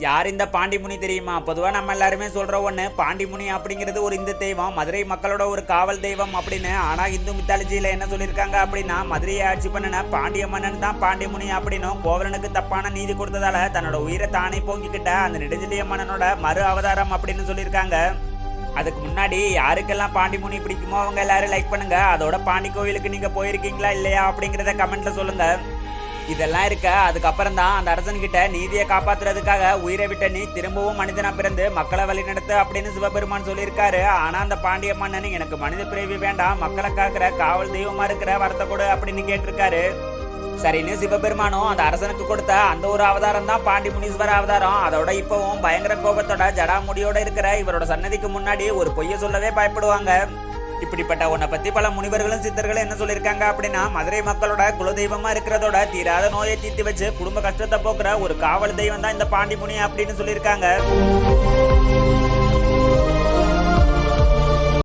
யார் இந்த பாண்டிமுனி தெரியுமா? பொதுவா நம்ம எல்லாருமே சொல்ற ஒண்ணு, பாண்டிமுனி அப்படிங்கிறது ஒரு இந்து தெய்வம், மதுரை மக்களோட ஒரு காவல் தெய்வம் அப்படின்னு. ஆனா இந்து மித்தாலஜியில என்ன சொல்லியிருக்காங்க அப்படின்னா, மதுரையை ஆட்சி பண்ணின பாண்டிய மன்னன் தான் பாண்டிமுனி அப்படின்னும், கோவலனுக்கு தப்பான நீதி கொடுத்ததால தன்னோட உயிரை தானே போங்கிக்கிட்ட அந்த நெடுஞ்செழிய மன்னனோட மறு அவதாரம் அப்படின்னு சொல்லியிருக்காங்க. அதுக்கு முன்னாடி யாருக்கெல்லாம் பாண்டிமுனி பிடிக்குமோ அவங்க எல்லாரும் லைக் பண்ணுங்க. அதோட பாண்டி கோவிலுக்கு நீங்க போயிருக்கீங்களா இல்லையா அப்படிங்கிறத கமெண்ட்ல சொல்லுங்க. இதெல்லாம் இருக்க அதுக்கப்புறம் தான் அந்த அரசன்கிட்ட நீதியை காப்பாத்துறதுக்காக உயிரை விட்ட நீ திரும்பவும் மனிதனா பிறந்து மக்களை வழிநடத்து அப்படின்னு சிவபெருமான் சொல்லியிருக்காரு. ஆனா அந்த பாண்டிய மன்னன் எனக்கு மனித பிறவி வேண்டாம், மக்களை காக்கிற காவல் தெய்வமா இருக்கிற வரத்தை கொடு அப்படின்னு கேட்டிருக்காரு. சரின்னு சிவபெருமானும் அந்த அரசனுக்கு கொடுத்த அந்த ஒரு அவதாரம் தான் பாண்டி முனீஸ்வர அவதாரம். அதோட இப்பவும் பயங்கர கோபத்தோட ஜடாமுடியோட இருக்கிற இவரோட சன்னதிக்கு முன்னாடி ஒரு பொய்ய சொல்லவே பயப்படுவாங்க. இப்படிப்பட்ட உன்னை பத்தி பல முனிவர்களும் சித்தர்களும் என்ன சொல்லியிருக்காங்க அப்படின்னா, மதுரை மக்களோட குலதெய்வமா இருக்கிறதோட தீராத நோயை தீர்த்து வச்சு குடும்ப கஷ்டத்தை போக்குற ஒரு காவல் தெய்வம் தான் இந்த பாண்டிமுனி அப்படின்னு சொல்லியிருக்காங்க.